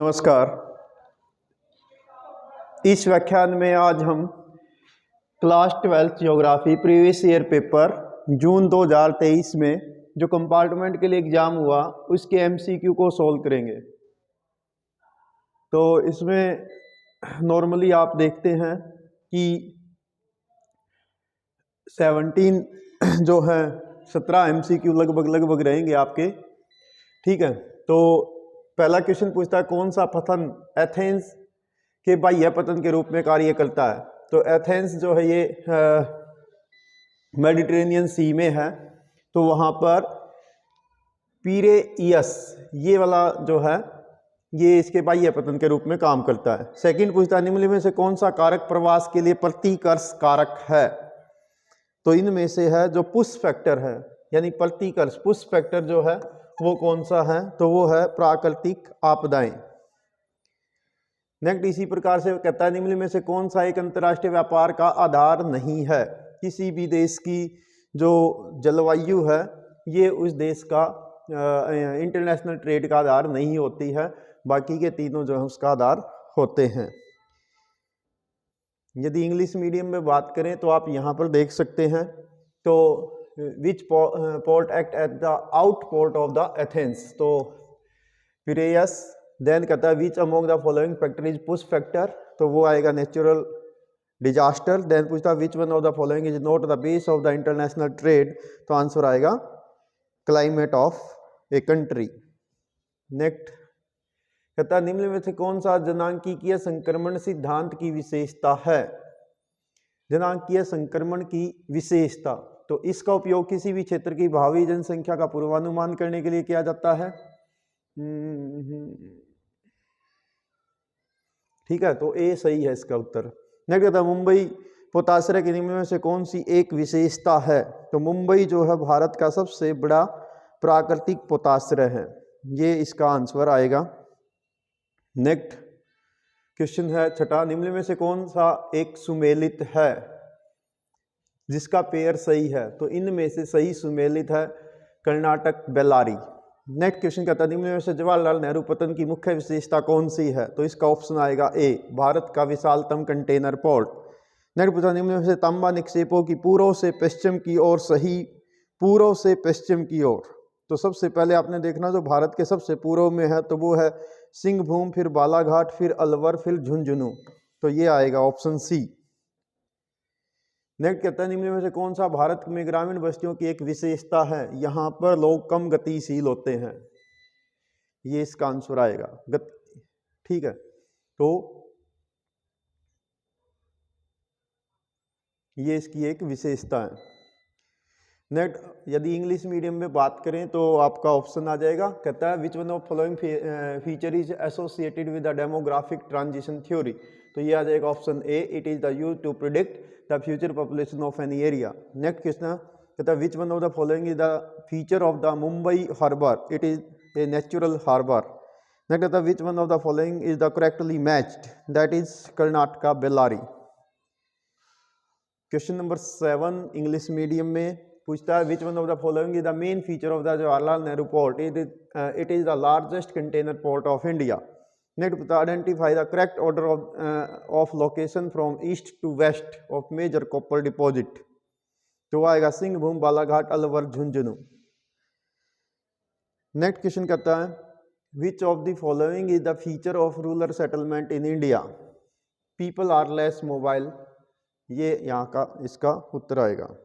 नमस्कार। इस व्याख्यान में आज हम class 12 geography previous year paper June 2023 में जो कंपार्टमेंट के लिए एग्ज़ाम हुआ उसके एमसीक्यू को सॉल्व करेंगे। तो इसमें नॉर्मली आप देखते हैं कि 17 जो है 17 एमसीक्यू लगभग रहेंगे आपके। ठीक है, तो पहला क्वेश्चन पूछता है कौन सा पतन एथेंस के बाह्य पतन के रूप में कार्य करता है। तो एथेंस जो है ये मेडिटेरेनियन सी में है, तो वहाँ पर पीरेयस ये वाला जो है ये इसके बाह्य पतन के रूप में काम करता है। सेकंड पूछता है निम्नलिखित में से कौन सा कारक प्रवास के लिए प्रतिकर्ष कारक है। तो इनमें से है जो पुश फैक्टर है, यानी प्रतिकर्ष पुश फैक्टर जो है वो कौन सा है, तो वो है प्राकृतिक आपदाएं। नेक्स्ट इसी प्रकार से कहता है निम्न में से कौन सा एक अंतर्राष्ट्रीय व्यापार का आधार नहीं है। किसी भी देश की जो जलवायु है ये उस देश का इंटरनेशनल ट्रेड का आधार नहीं होती है, बाकी के तीनों जो है उसका आधार होते हैं। यदि इंग्लिश मीडियम में बात करें तो आप यहाँ पर देख सकते हैं, तो विच port act at the out port of the Athens, तो पिरेयस। देन कहता है which among the following factor is push factor, तो वो आएगा नेचुरल डिजास्टर। देन पूछता है which one of the following is not the base of the international trade, तो answer आएगा climate of a country. Next कहता है निम्न में से कौन सा जनांकीय संक्रमण सिद्धांत की विशेषता है। जनांकीय संक्रमण की विशेषता, तो इसका उपयोग किसी भी क्षेत्र की भावी जनसंख्या का पूर्वानुमान करने के लिए किया जाता है। ठीक है, तो ए सही है इसका उत्तर। नेक्स्ट कहता है मुंबई पोताश्रय के निम्न में से कौन सी एक विशेषता है। तो मुंबई जो है भारत का सबसे बड़ा प्राकृतिक पोताश्रय है, ये इसका आंसर आएगा। नेक्स्ट क्वेश्चन है छठा, निम्न में से कौन सा एक सुमेलित है जिसका पेयर सही है। तो इनमें से सही सुमेलित है कर्नाटक बेल्लारी। नेक्स्ट क्वेश्चन कहता है निम्न में से जवाहरलाल नेहरू पतन की मुख्य विशेषता कौन सी है। तो इसका ऑप्शन आएगा ए, भारत का विशालतम कंटेनर पोर्ट। नेक्स्ट पूछा निम्न में से तांबा निक्षेपों की पूर्व से पश्चिम की ओर सही, पूर्व से पश्चिम की ओर। तो सबसे पहले आपने देखना जो भारत के सबसे पूर्व में है तो वो है सिंहभूम, फिर बालाघाट, फिर अलवर, फिर झुंझुनू, तो ये आएगा ऑप्शन सी। नेक्स्ट कहता है निम्न में से कौन सा भारत में ग्रामीण बस्तियों की एक विशेषता है। यहाँ पर लोग कम गतिशील होते हैं, ये इसका आंसर आएगा ठीक है, तो ये इसकी एक विशेषता है। नेक्स्ट यदि इंग्लिश मीडियम में बात करें तो आपका ऑप्शन आ जाएगा, कहता है which one of following feature is associated with the demographic transition theory. तो ये आ जाएगा option A, it is the use to predict the future population of any area. Next question कहता है which one of the following is the feature of the Mumbai harbour, it is a natural harbour. Next कहता है which one of the following is the correctly matched, that is Karnataka Bellary. Question number 7 English medium में पूछता है which one of the following is the main feature of the Jawaharlal Nehru port, it is the largest container port of India. Next identify the correct order of location from east to west of major copper deposit. तो आएगा Singhbhum, Balaghat, Alwar, Jhunjhunu. Next question कहता है which of the following is the feature of rural settlement in India, people are less mobile, ये यहाँ का इसका उत्तर आएगा।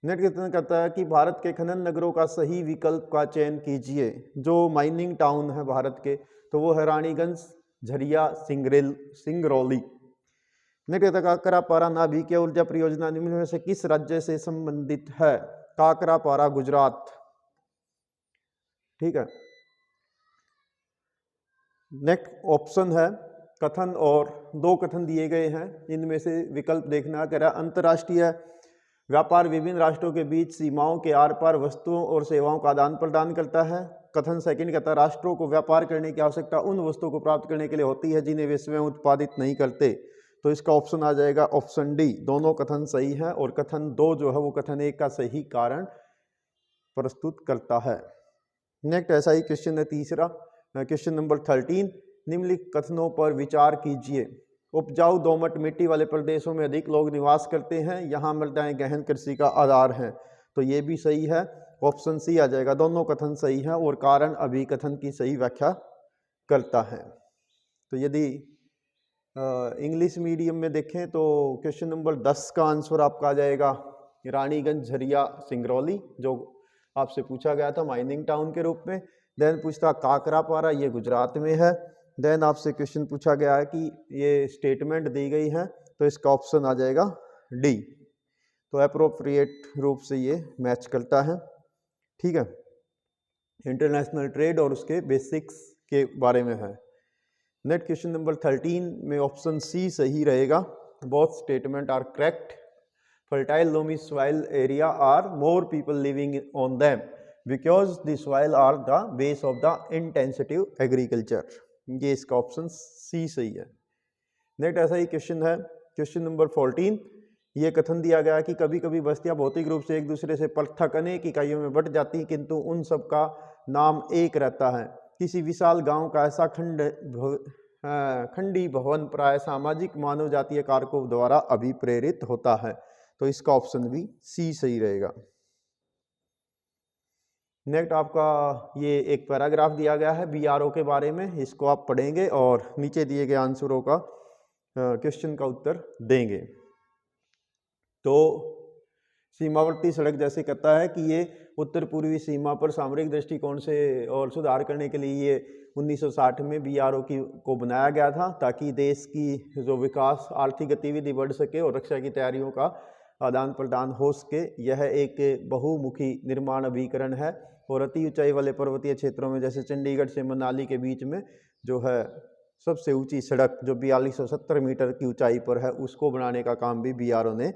Next question कहता है कि भारत के खनन नगरों का सही विकल्प का चयन कीजिए। जो माइनिंग टाउन है भारत के तो वो है रानीगंज, झरिया, सिंगरौली। नेक्स्ट कहता है काकरापारा नाभिकीय ऊर्जा परियोजना निम्न में से किस राज्य से संबंधित है। काकरापारा गुजरात। ठीक है, नेक्स्ट ऑप्शन है कथन, और दो कथन दिए गए हैं, इनमें से विकल्प देखना। कह रहा अंतर्राष्ट्रीय व्यापार विभिन्न राष्ट्रों के बीच सीमाओं के आर पार वस्तुओं और सेवाओं का आदान प्रदान करता है। कथन सेकंड कहता है राष्ट्रों को व्यापार करने की आवश्यकता उन वस्तुओं को प्राप्त करने के लिए होती है जिन्हें वे स्वयं उत्पादित नहीं करते। तो इसका ऑप्शन आ जाएगा ऑप्शन डी, दोनों कथन सही है, और कथन 2 जो है वो कथन 1 का सही कारण प्रस्तुत करता है। नेक्स्ट ऐसा ही क्वेश्चन है तीसरा, क्वेश्चन नंबर 13, निम्नलिखित कथनों पर विचार कीजिए। उपजाऊ दोमट मिट्टी वाले प्रदेशों में अधिक लोग निवास करते हैं, यहाँ मृदाएं गहन कृषि का आधार हैं। तो ये भी सही है, ऑप्शन सी आ जाएगा। दोनों कथन सही हैं और कारण अभिकथन की सही व्याख्या करता है। तो यदि इंग्लिश मीडियम में देखें तो क्वेश्चन नंबर 10 का आंसर आपका आ जाएगा रानीगंज झरिया सिंगरौली, जो आपसे पूछा गया था माइनिंग टाउन के रूप में। देन पूछता काकरापारा, ये गुजरात में है। देन आपसे क्वेश्चन पूछा गया है कि ये स्टेटमेंट दी गई है, तो इसका ऑप्शन आ जाएगा डी। तो अप्रोप्रिएट रूप से ये मैच करता है। ठीक है, इंटरनेशनल ट्रेड और उसके बेसिक्स के बारे में है। नेक्स्ट क्वेश्चन नंबर 13 में ऑप्शन सी सही रहेगा। Both statement are correct. Fertile loamy soil area are more people living on them because the soil are the base of the intensive agriculture. ये इसका ऑप्शन सी सही है। Next ऐसा ही question है, क्वेश्चन नंबर 14। ये कथन दिया गया कि कभी कभी बस्तियां भौतिक रूप से एक दूसरे से पृथक अनेक इकाइयों में बट जाती, किंतु उन सब का नाम एक रहता है। किसी विशाल गांव का ऐसा खंडी भवन प्राय सामाजिक मानव जातीय कारकों द्वारा अभिप्रेरित होता है। तो इसका ऑप्शन भी सी सही रहेगा। नेक्स्ट आपका ये एक पैराग्राफ दिया गया है बीआरओ के बारे में, इसको आप पढ़ेंगे और नीचे दिए गए आंसरों का क्वेश्चन का उत्तर देंगे। तो सीमावर्ती सड़क जैसे कहता है कि ये उत्तर पूर्वी सीमा पर सामरिक दृष्टिकोण से और सुधार करने के लिए ये 1960 में बीआरओ को बनाया गया था, ताकि देश की जो विकास आर्थिक गतिविधि बढ़ सके और रक्षा की तैयारियों का आदान प्रदान हो सके। यह एक बहुमुखी निर्माण अभिकरण है और अति ऊंचाई वाले पर्वतीय क्षेत्रों में जैसे चंडीगढ़ से मनाली के बीच में जो है सबसे ऊंची सड़क जो 4270 मीटर की ऊंचाई पर है, उसको बनाने का काम भी बीआरओ ने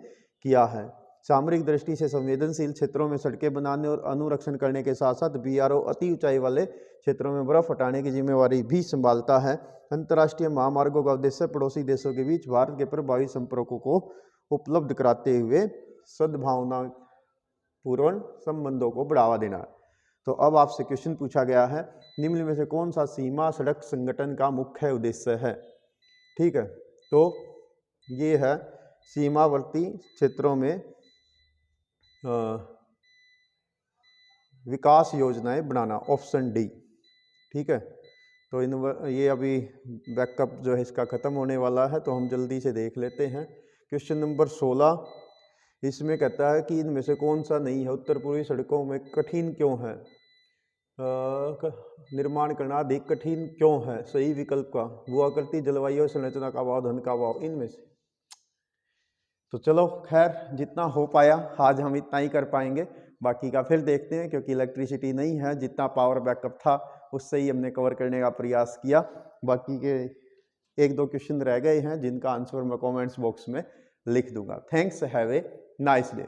किया है। सामरिक दृष्टि से संवेदनशील क्षेत्रों में सड़कें बनाने और अनुरक्षण करने के साथ साथ बीआरओ अति ऊंचाई वाले क्षेत्रों में बर्फ हटाने की जिम्मेवारी भी संभालता है। अंतर्राष्ट्रीय महामार्गों का उद्देश्य पड़ोसी देशों के बीच भारत के प्रभावी संपर्कों को उपलब्ध कराते हुए सद्भावना पूर्ण संबंधों को बढ़ावा देना है। तो अब आपसे क्वेश्चन पूछा गया है, निम्न में से कौन सा सीमा सड़क संगठन का मुख्य उद्देश्य है। ठीक है, तो ये है सीमावर्ती क्षेत्रों में विकास योजनाएं बनाना, ऑप्शन डी। ठीक है, तो ये अभी बैकअप जो है इसका ख़त्म होने वाला है, तो हम जल्दी से देख लेते हैं। क्वेश्चन नंबर 16, इसमें कहता है कि इनमें से कौन सा नहीं है, उत्तर पूर्वी सड़कों में कठिन क्यों है, निर्माण करना अधिक कठिन क्यों है। सही विकल्प का भूआकृति, जलवायु, संरचना का अभाव, धन का अभाव, इनमें से। तो चलो खैर, जितना हो पाया आज हम इतना ही कर पाएंगे, बाकी का फिर देखते हैं, क्योंकि इलेक्ट्रिसिटी नहीं है। जितना पावर बैकअप था उससे ही हमने कवर करने का प्रयास किया। बाकी के 1-2 क्वेश्चन रह गए हैं जिनका आंसर मैं कमेंट्स बॉक्स में लिख दूंगा। Thanks, have a nice day.